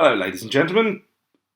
Hello ladies and gentlemen,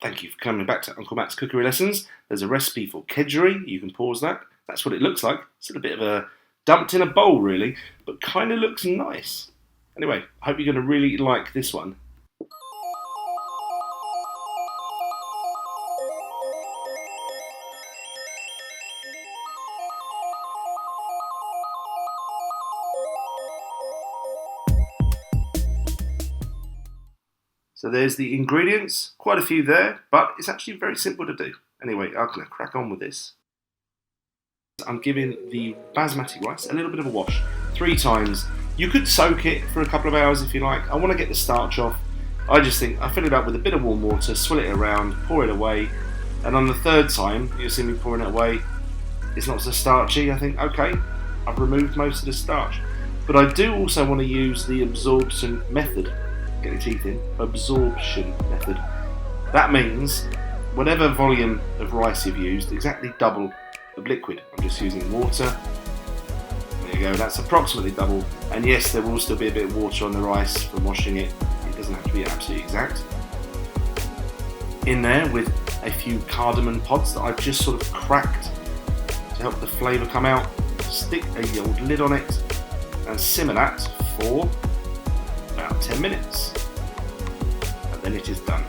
thank you for coming back to Uncle Matt's Cookery Lessons. There's a recipe for kedgeree, you can pause that. That's what it looks like. It's a bit of a dumped in a bowl really, but kind of looks nice. Anyway, I hope you're going to really like this one. So there's the ingredients, quite a few there, but it's actually very simple to do. Anyway, I'm going to crack on with this. I'm giving the basmati rice a little bit of a wash, 3 times. You could soak it for a couple of hours if you like. I want to get the starch off. I just think I fill it up with a bit of warm water, swill it around, pour it away, and on the 3rd time, you'll see me pouring it away, it's not so starchy. I think, okay, I've removed most of the starch. But I do also want to use the absorption method. Get your teeth in, absorption method. That means whatever volume of rice you've used, exactly double of liquid. I'm just using water. There you go, that's approximately double. And yes, there will still be a bit of water on the rice from washing it. It doesn't have to be absolutely exact. In there with a few cardamom pods that I've just sort of cracked to help the flavour come out. Stick a old lid on it and simmer that for about 10 minutes, and then it is done.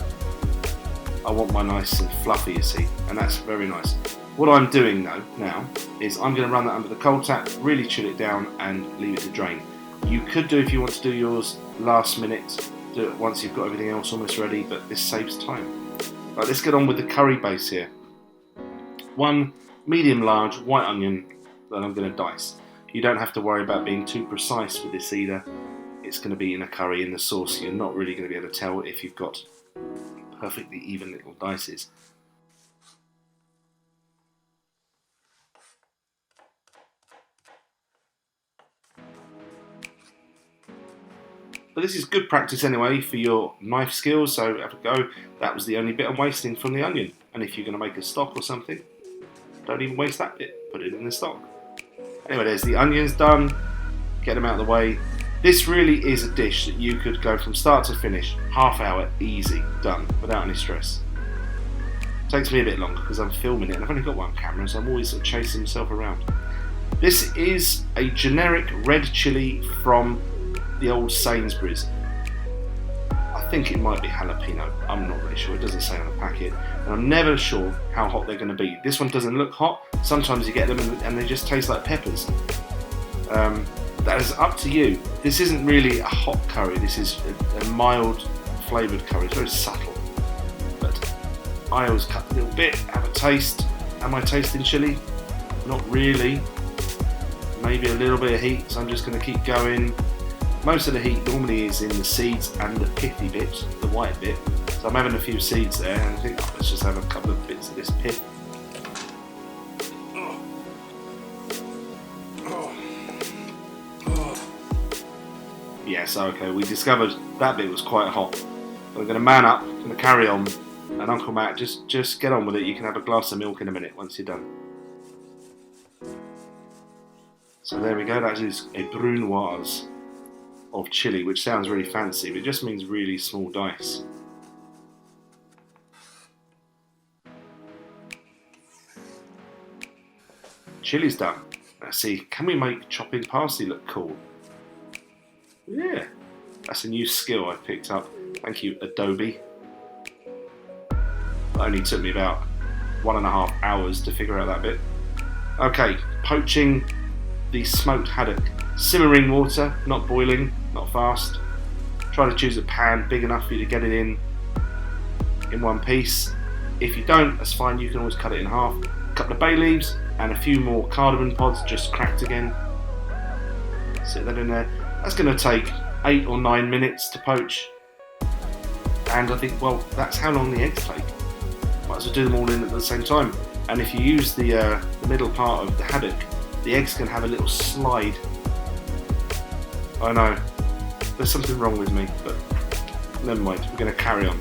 I want mine nice and fluffy, you see, and that's very nice. What I'm doing though now is I'm going to run that under the cold tap, really chill it down and leave it to drain. You could do, if you want to do yours last minute, do it once you've got everything else almost ready, but this saves time. Right, let's get on with the curry base here. 1 medium large white onion that I'm going to dice. You don't have to worry about being too precise with this either. It's going to be in a curry, in the sauce. You're not really going to be able to tell if you've got perfectly even little dices. But this is good practice anyway for your knife skills, so have a go. That was the only bit I'm wasting from the onion. And if you're going to make a stock or something, don't even waste that bit, put it in the stock. Anyway, there's the onions done, get them out of the way. This really is a dish that you could go from start to finish, half hour, easy, done, without any stress. Takes me a bit longer because I'm filming it and I've only got one camera, so I'm always sort of chasing myself around. This is a generic red chilli from the old Sainsbury's. I think it might be jalapeno, I'm not really sure, it doesn't say on the packet, and I'm never sure how hot they're going to be. This one doesn't look hot, sometimes you get them and they just taste like peppers. That is up to you. This isn't really a hot curry, this is a mild flavoured curry, it's very subtle. But I always cut a little bit, have a taste. Am I tasting chilli? Not really. Maybe a little bit of heat, so I'm just going to keep going. Most of the heat normally is in the seeds and the pithy bit, the white bit. So I'm having a few seeds there, and I think, oh, let's just have a couple of bits of this pith. Yes, okay, we discovered that bit was quite hot. But I'm going to man up, I'm going to carry on, and Uncle Matt, just get on with it. You can have a glass of milk in a minute once you're done. So there we go, that is a brunoise of chilli, which sounds really fancy, but it just means really small dice. Chilli's done. Let's see, can we make chopping parsley look cool? Yeah, that's a new skill I picked up. Thank you, Adobe. It only took me about 1.5 hours to figure out that bit. Okay, poaching the smoked haddock. Simmering water, not boiling, not fast. Try to choose a pan big enough for you to get it in one piece. If you don't, that's fine, you can always cut it in half. A couple of bay leaves and a few more cardamom pods just cracked again. Sit that in there. That's going to take 8 or 9 minutes to poach. And I think, well, that's how long the eggs take. Might as well do them all in at the same time. And if you use the middle part of the haddock, the eggs can have a little slide. I know, there's something wrong with me, but never mind, we're going to carry on.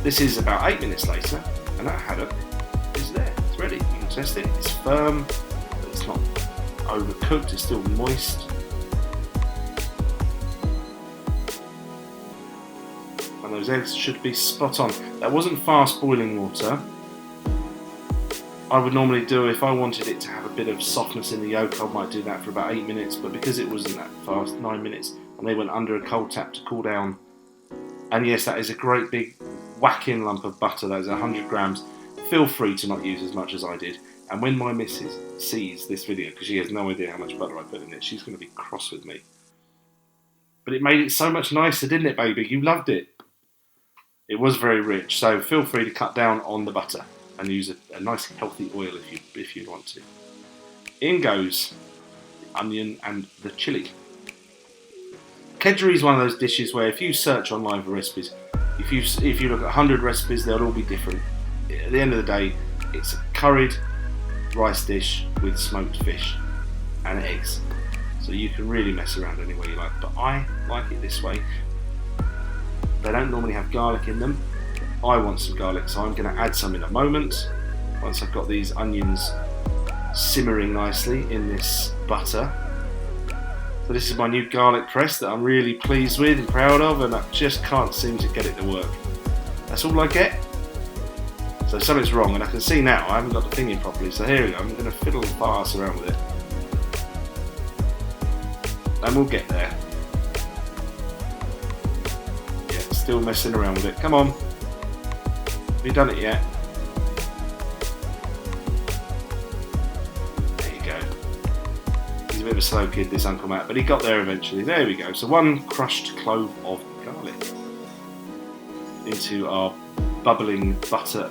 This is about 8 minutes later, and that haddock is there, it's ready. You can test it, it's firm, but it's not overcooked, it's still moist. and those eggs should be spot on. That wasn't fast boiling water. I would normally do, if I wanted it to have a bit of softness in the yolk, I might do that for about 8 minutes, but because it wasn't that fast, 9 minutes, and they went under a cold tap to cool down. And yes, that is a great big whacking lump of butter, that is 100 grams. Feel free to not use as much as I did. And when my missus sees this video, because she has no idea how much butter I put in it, she's going to be cross with me. But it made it so much nicer, didn't it, baby? You loved it. It was very rich, so feel free to cut down on the butter and use a nice healthy oil if you want to. In goes the onion and the chilli. Kedgeree is one of those dishes where if you search online for recipes, if you look at 100 recipes, they'll all be different. At the end of the day, it's a curried rice dish with smoked fish and eggs. So you can really mess around any way you like, but I like it this way. They don't normally have garlic in them. I want some garlic, so I'm going to add some in a moment. Once I've got these onions simmering nicely in this butter. So this is my new garlic press that I'm really pleased with and proud of, and I just can't seem to get it to work. That's all I get. So something's wrong, and I can see now I haven't got the thing in properly. So here we go, I'm going to fiddle and pass around with it. And we'll get there. Yeah, still messing around with it. Come on. Have you done it yet? There you go. He's a bit of a slow kid, this Uncle Matt, but he got there eventually. There we go. So 1 crushed clove of garlic into our bubbling butter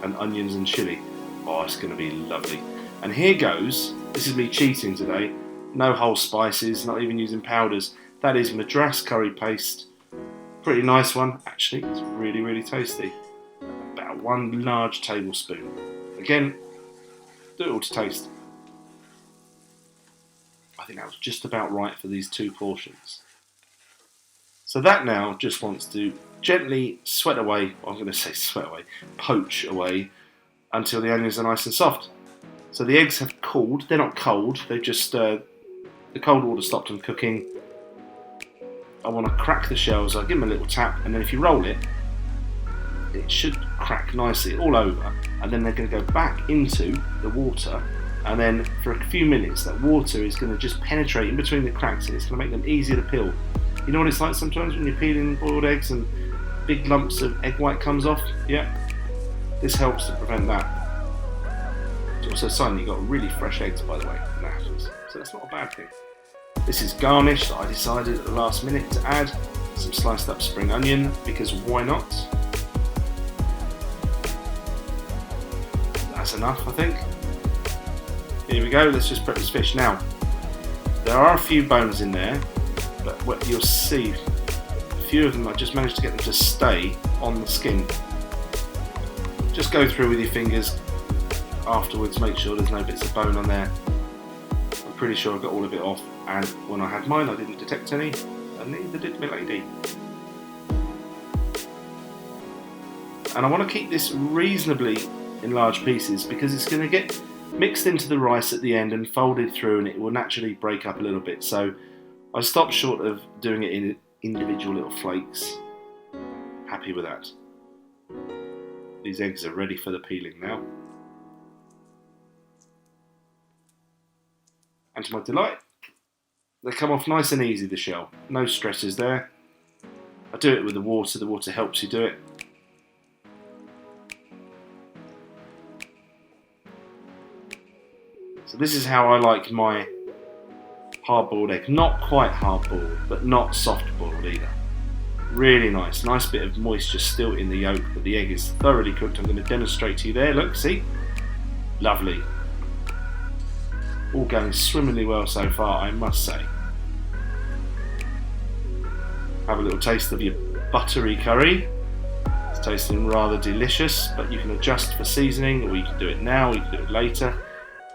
and onions and chilli. Oh, it's going to be lovely. And here goes, this is me cheating today, no whole spices, not even using powders. That is Madras curry paste. Pretty nice one, actually. It's really, really tasty. About 1 large tablespoon. Again, do it all to taste. I think that was just about right for these 2 portions. So that now just wants to gently sweat away, I'm going to say sweat away, poach away until the onions are nice and soft. So the eggs have cooled, they're not cold, they've just, the cold water stopped them cooking. I want to crack the shells, I'll give them a little tap, and then if you roll it, it should crack nicely all over, and then they're going to go back into the water, and then for a few minutes that water is going to just penetrate in between the cracks, and it's going to make them easier to peel. You know what it's like sometimes when you're peeling boiled eggs and big lumps of egg white comes off? Yeah, this helps to prevent that. It's also a sign that you've got really fresh eggs, by the way, so that's not a bad thing. This is garnish that I decided at the last minute to add some sliced up spring onion, because why not? That's enough, I think. Here we go, let's just prep this fish. Now, there are a few bones in there, but what you'll see, a few of them, I just managed to get them to stay on the skin. Just go through with your fingers afterwards, make sure there's no bits of bone on there. I'm pretty sure I got all of it off, and when I had mine I didn't detect any, and neither did my lady. And I want to keep this reasonably in large pieces because it's going to get mixed into the rice at the end and folded through, and it will naturally break up a little bit. So I stopped short of doing it in individual little flakes. Happy with that. These eggs are ready for the peeling now. And to my delight, they come off nice and easy, the shell. No stresses there. I do it with the water helps you do it. So this is how I like my hard-boiled egg. Not quite hard-boiled, but not soft-boiled either. Really nice. Nice bit of moisture still in the yolk, but the egg is thoroughly cooked. I'm going to demonstrate to you there. Look, see? Lovely. All going swimmingly well so far, I must say. Have a little taste of your buttery curry. It's tasting rather delicious, but you can adjust for seasoning, or you can do it now, or you can do it later.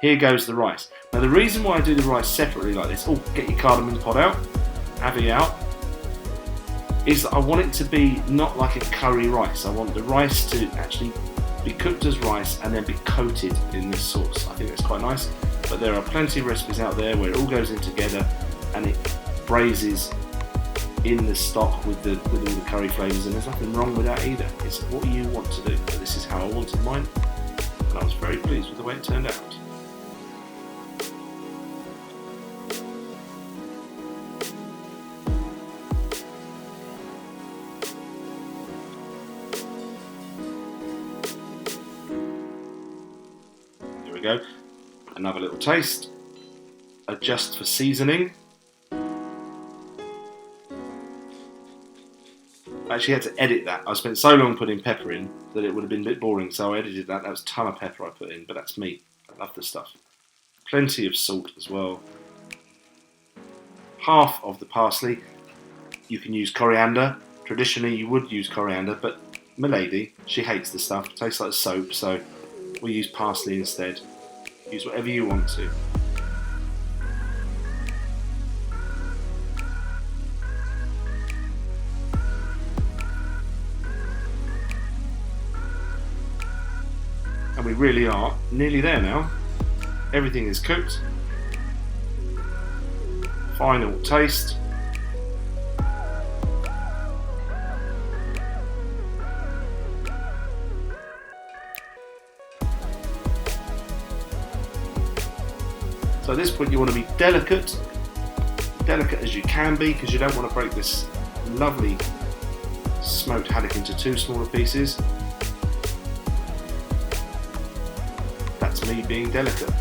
Here goes the rice. Now the reason why I do the rice separately like this, get your cardamom pod out, have it out, is that I want it to be not like a curry rice. I want the rice to actually be cooked as rice and then be coated in this sauce. I think that's quite nice, but there are plenty of recipes out there where it all goes in together and it braises in the stock with all the curry flavours, and there's nothing wrong with that either. It's what you want to do, but this is how I wanted mine, and I was very pleased with the way it turned out. Here we go, another little taste. Adjust for seasoning. I actually had to edit that. I spent so long putting pepper in that it would have been a bit boring, so I edited that. That was a ton of pepper I put in, but that's me. I love this stuff. Plenty of salt as well. Half of the parsley. You can use coriander. Traditionally you would use coriander, but my lady, she hates the stuff. It tastes like soap, so we use parsley instead. Use whatever you want to. And we really are nearly there now. Everything is cooked. Final taste. So at this point you want to be delicate as you can be, because you don't want to break this lovely smoked haddock into two smaller pieces. That's me being delicate.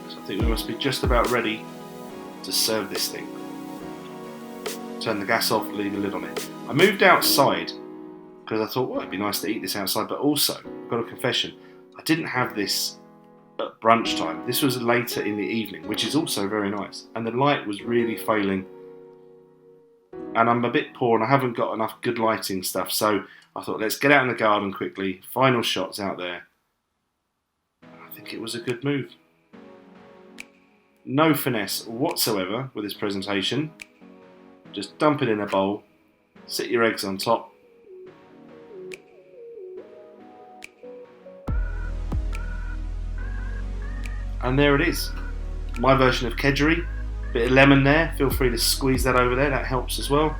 So I think we must be just about ready to serve this thing. Turn the gas off, leave the lid on it. I moved outside because I thought, well, it'd be nice to eat this outside, but also, I've got a confession, I didn't have this at brunch time. This was later in the evening, which is also very nice. And the light was really failing. And I'm a bit poor and I haven't got enough good lighting stuff. So I thought, let's get out in the garden quickly. Final shots out there. I think it was a good move. No finesse whatsoever with this presentation. Just dump it in a bowl. Sit your eggs on top. And there it is, my version of kedgeree. Bit of lemon there, feel free to squeeze that over there, that helps as well.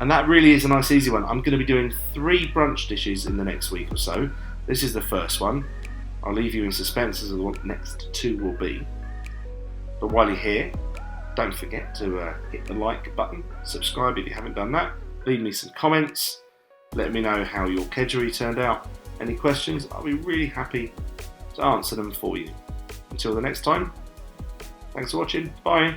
And that really is a nice easy one. I'm going to be doing 3 brunch dishes in the next week or so. This is the first one. I'll leave you in suspense as to what the next 2 will be. But while you're here, don't forget to hit the like button, subscribe if you haven't done that, leave me some comments, let me know how your kedgeree turned out. Any questions, I'll be really happy to answer them for you. Until the next time, thanks for watching, bye.